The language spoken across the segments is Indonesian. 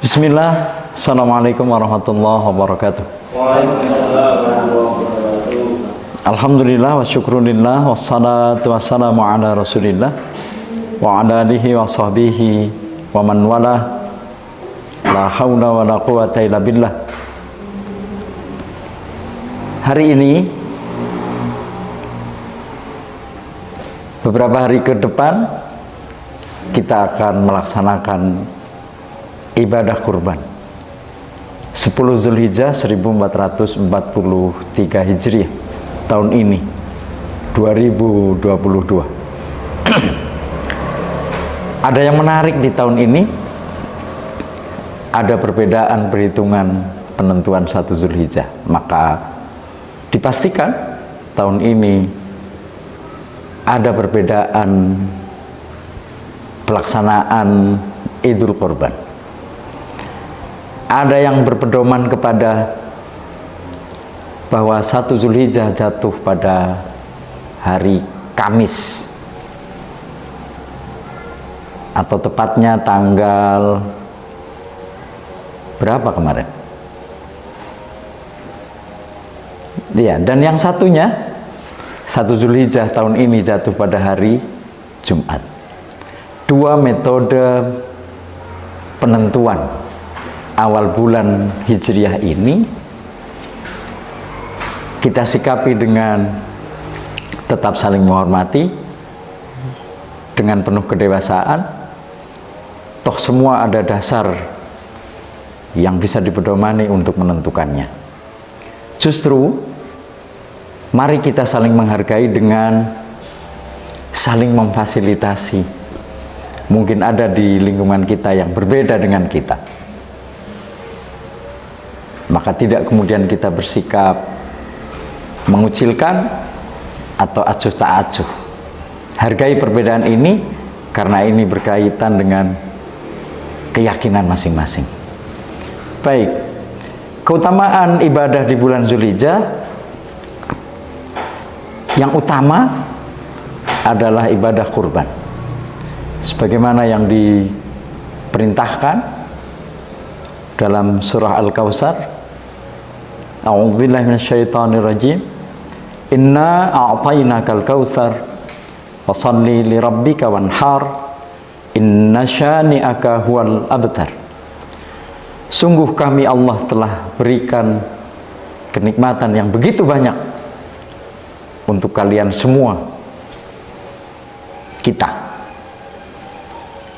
Bismillah, Assalamualaikum warahmatullahi wabarakatuh. Waalaikumsalam warahmatullahi wabarakatuh. Alhamdulillah wa syukrulillah wassalatu wassalamu ala rasulillah wa ala alihi wa sahbihi wa man wala la hawla wa la quwata illa billah. Hari ini beberapa hari ke depan kita akan melaksanakan ibadah kurban 10 Zulhijjah 1443 Hijriah tahun ini 2022. Ada yang menarik di tahun ini, ada perbedaan perhitungan penentuan 1 Zulhijjah, maka dipastikan tahun ini ada perbedaan pelaksanaan Idul Kurban. Ada yang berpedoman kepada bahwa 1 Zulhijjah jatuh pada hari Kamis, atau tepatnya tanggal berapa kemarin? Ya, dan yang satunya 1 Zulhijjah tahun ini jatuh pada hari Jumat. Dua metode penentuan awal bulan Hijriah ini kita sikapi dengan tetap saling menghormati, dengan penuh kedewasaan. Toh semua ada dasar yang bisa dipedomani untuk menentukannya. Justru mari kita saling menghargai dengan saling memfasilitasi. Mungkin ada di lingkungan kita yang berbeda dengan kita, maka tidak kemudian kita bersikap mengucilkan atau acuh tak acuh. Hargai perbedaan ini, karena ini berkaitan dengan keyakinan masing-masing. Baik, keutamaan ibadah di bulan Zulhijjah yang utama adalah ibadah kurban, sebagaimana yang diperintahkan dalam surah Al-Kautsar. A'udzubillahi minasyaitonirrajim. Inna a'tainakal kautsar fasholli lirabbika wanhar inna syani'aka huwal abtar. Sungguh kami Allah telah berikan kenikmatan yang begitu banyak untuk kalian semua, kita.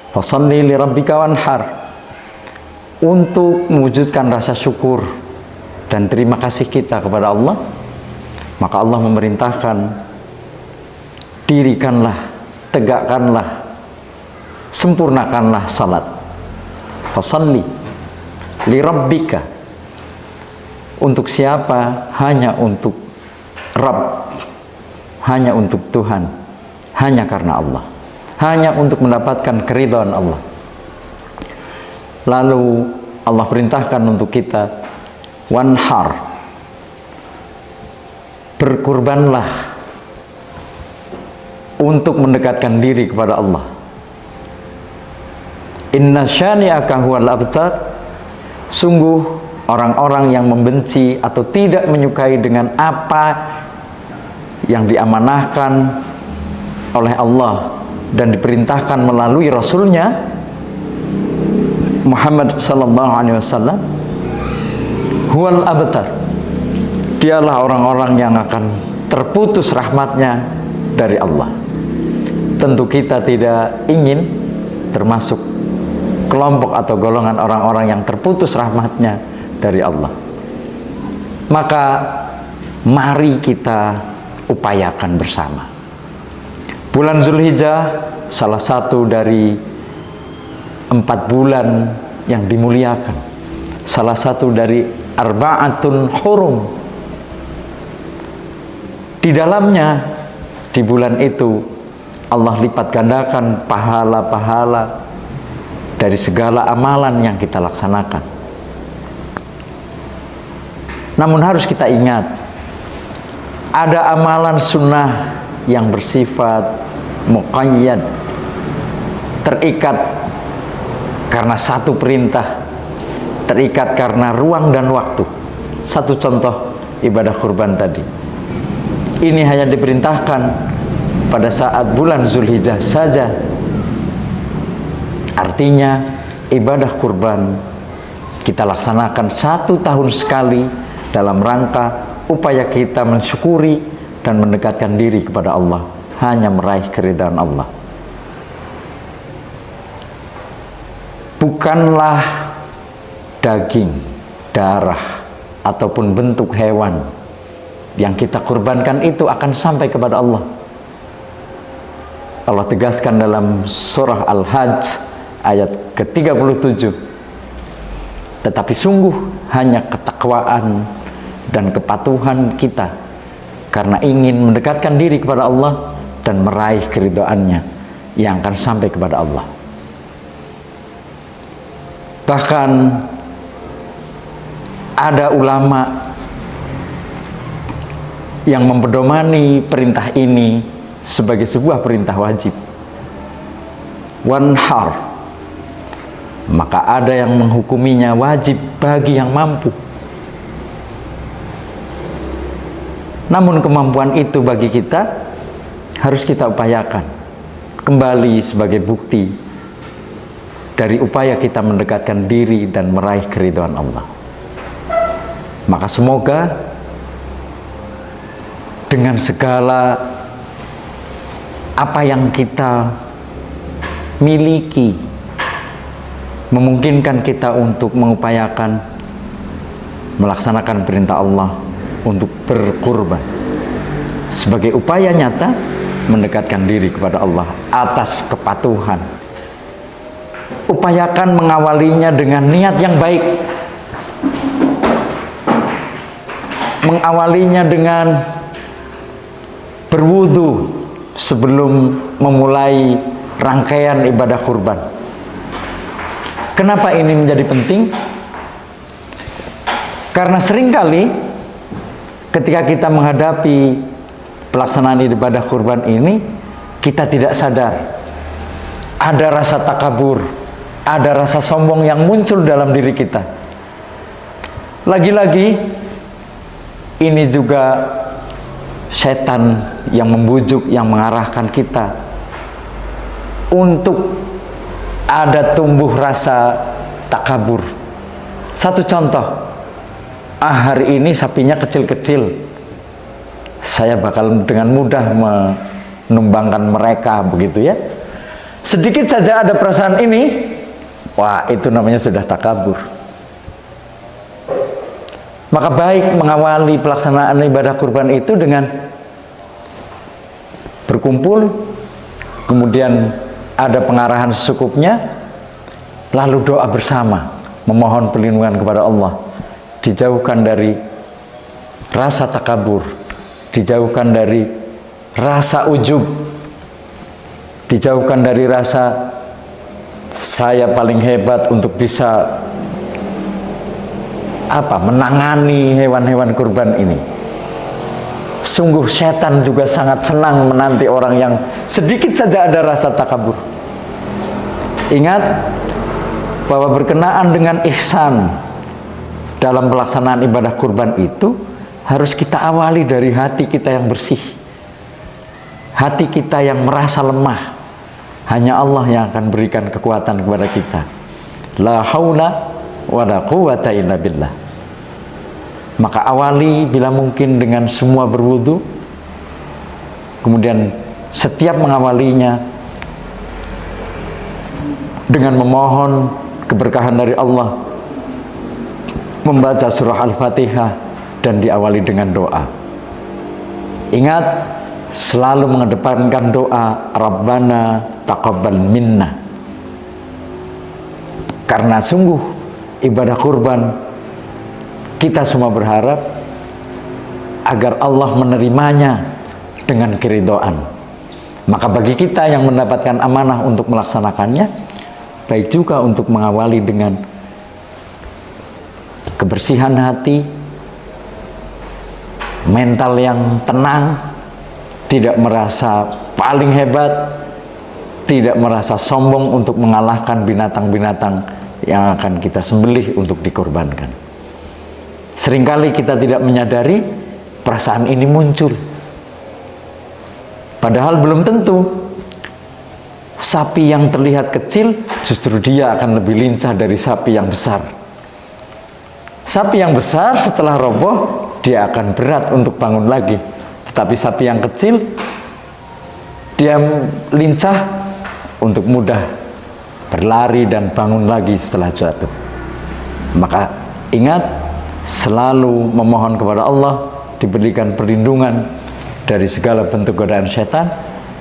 Fasholli lirabbika wanhar, untuk mewujudkan rasa syukur dan terima kasih kita kepada Allah, maka Allah memerintahkan, dirikanlah, tegakkanlah, sempurnakanlah salat. Fasholli lirabbika, untuk siapa? Hanya untuk Rabb, hanya untuk Tuhan, hanya karena Allah, hanya untuk mendapatkan keridhaan Allah. Lalu Allah perintahkan untuk kita wanhar, berkurbanlah untuk mendekatkan diri kepada Allah. Inna syani'aka huwal abtar, sungguh orang-orang yang membenci atau tidak menyukai dengan apa yang diamanahkan oleh Allah dan diperintahkan melalui Rasulnya Muhammad sallallahu alaihi wasallam, huwal abtar, dialah orang-orang yang akan terputus rahmatnya dari Allah. Tentu kita tidak ingin termasuk kelompok atau golongan orang-orang yang terputus rahmatnya dari Allah. Maka mari kita upayakan bersama. Bulan Zulhijjah salah satu dari 4 bulan yang dimuliakan, salah satu dari arba'atun hurum. Di dalamnya, di bulan itu, Allah lipat gandakan pahala-pahala dari segala amalan yang kita laksanakan. Namun harus kita ingat, ada amalan sunnah yang bersifat muqayyad, terikat karena satu perintah terikat karena ruang dan waktu. Satu contoh ibadah kurban tadi. Ini hanya diperintahkan pada saat bulan Zulhijjah saja. Artinya ibadah kurban kita laksanakan 1 tahun sekali dalam rangka upaya kita mensyukuri dan mendekatkan diri kepada Allah, hanya meraih keridhaan Allah. Bukanlah daging, darah, ataupun bentuk hewan yang kita kurbankan itu akan sampai kepada Allah. Allah tegaskan dalam surah Al-Hajj ayat ke-37, tetapi sungguh hanya ketakwaan dan kepatuhan kita karena ingin mendekatkan diri kepada Allah dan meraih keridhaannya yang akan sampai kepada Allah. Bahkan ada ulama yang mempedomani perintah ini sebagai sebuah perintah wajib. Wanhar, maka ada yang menghukuminya wajib bagi yang mampu. Namun kemampuan itu bagi kita harus kita upayakan kembali sebagai bukti dari upaya kita mendekatkan diri dan meraih keridhaan Allah. Maka semoga dengan segala apa yang kita miliki memungkinkan kita untuk mengupayakan melaksanakan perintah Allah untuk berkurban sebagai upaya nyata mendekatkan diri kepada Allah atas kepatuhan. Upayakan mengawalinya dengan niat yang baik, mengawalinya dengan berwudu sebelum memulai rangkaian ibadah kurban. Kenapa ini menjadi penting? Karena seringkali ketika kita menghadapi pelaksanaan ibadah kurban ini, kita tidak sadar ada rasa takabur, ada rasa sombong yang muncul dalam diri kita. Lagi-lagi ini juga setan yang membujuk, yang mengarahkan kita untuk ada tumbuh rasa takabur. Satu contoh, hari ini sapinya kecil-kecil, saya bakal dengan mudah menumbangkan mereka, begitu ya. Sedikit saja ada perasaan ini, wah, itu namanya sudah takabur. Maka baik mengawali pelaksanaan ibadah kurban itu dengan berkumpul, kemudian ada pengarahan secukupnya, lalu doa bersama, memohon perlindungan kepada Allah, dijauhkan dari rasa takabur, dijauhkan dari rasa ujub, dijauhkan dari rasa saya paling hebat untuk bisa menangani hewan-hewan kurban ini. Sungguh setan juga sangat senang menanti orang yang sedikit saja ada rasa takabur. Ingat bahwa berkenaan dengan ihsan dalam pelaksanaan ibadah kurban itu harus kita awali dari hati kita yang bersih, hati kita yang merasa lemah. Hanya Allah yang akan berikan kekuatan kepada kita. La haula wa la quwata illa billah. Maka awali bila mungkin dengan semua berwudu, kemudian setiap mengawalinya dengan memohon keberkahan dari Allah, membaca surah Al-Fatihah dan diawali dengan doa. Ingat, selalu mengedepankan doa Rabbana taqabbal minna, karena sungguh ibadah kurban kita semua berharap agar Allah menerimanya dengan keridhaan. Maka bagi kita yang mendapatkan amanah untuk melaksanakannya, baik juga untuk mengawali dengan kebersihan hati, mental yang tenang, tidak merasa paling hebat, tidak merasa sombong untuk mengalahkan binatang-binatang yang akan kita sembelih untuk dikorbankan. Seringkali kita tidak menyadari perasaan ini muncul. Padahal belum tentu. Sapi yang terlihat kecil justru dia akan lebih lincah dari sapi yang besar. Sapi yang besar setelah roboh dia akan berat untuk bangun lagi. Tetapi sapi yang kecil dia lincah untuk mudah berlari dan bangun lagi setelah jatuh. Maka ingat, selalu memohon kepada Allah diberikan perlindungan dari segala bentuk godaan setan,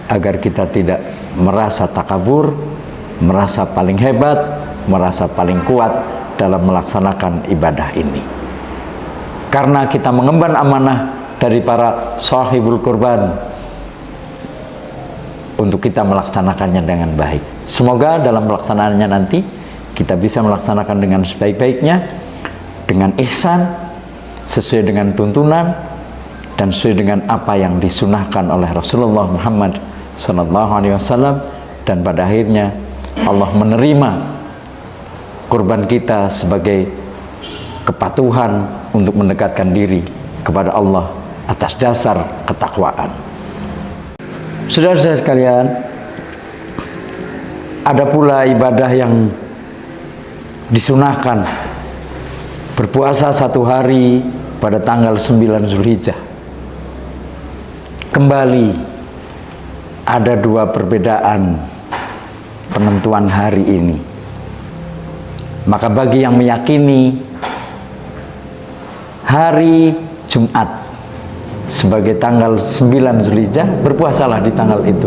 agar kita tidak merasa takabur, merasa paling hebat, merasa paling kuat dalam melaksanakan ibadah ini. Karena kita mengemban amanah dari para sahibul kurban untuk kita melaksanakannya dengan baik. Semoga dalam pelaksanaannya nanti kita bisa melaksanakan dengan sebaik-baiknya, dengan ihsan, sesuai dengan tuntunan dan sesuai dengan apa yang disunahkan oleh Rasulullah Muhammad SAW, dan pada akhirnya Allah menerima kurban kita sebagai kepatuhan untuk mendekatkan diri kepada Allah atas dasar ketakwaan. Saudara-saudara sekalian, ada pula ibadah yang disunahkan, berpuasa 1 hari pada tanggal 9 Zulhijjah. Kembali ada 2 perbedaan penentuan hari ini. Maka bagi yang meyakini hari Jumat sebagai tanggal 9 Zulhijjah, berpuasalah di tanggal itu.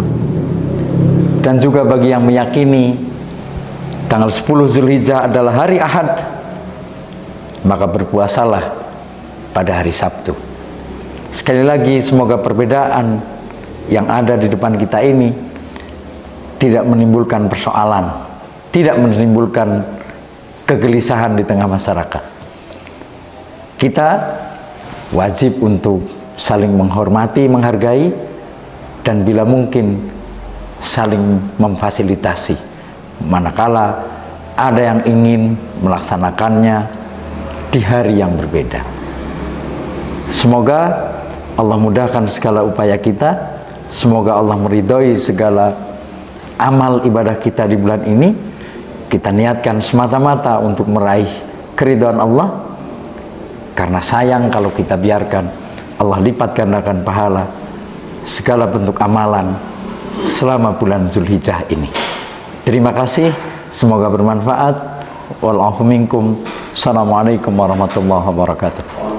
Dan juga bagi yang meyakini tanggal 10 Zulhijjah adalah hari Ahad, maka berpuasalah pada hari Sabtu. Sekali lagi, semoga perbedaan yang ada di depan kita ini tidak menimbulkan persoalan, tidak menimbulkan kegelisahan di tengah masyarakat. Kita wajib untuk saling menghormati, menghargai, dan bila mungkin saling memfasilitasi manakala ada yang ingin melaksanakannya di hari yang berbeda. Semoga Allah mudahkan segala upaya kita. Semoga Allah meridhoi segala amal ibadah kita di bulan ini. Kita niatkan semata-mata untuk meraih keridhaan Allah, karena sayang kalau kita biarkan Allah lipat gandakan pahala segala bentuk amalan selama bulan Zulhijjah ini. Terima kasih, semoga bermanfaat. Wal afu minkum. Assalamualaikum warahmatullahi wabarakatuh.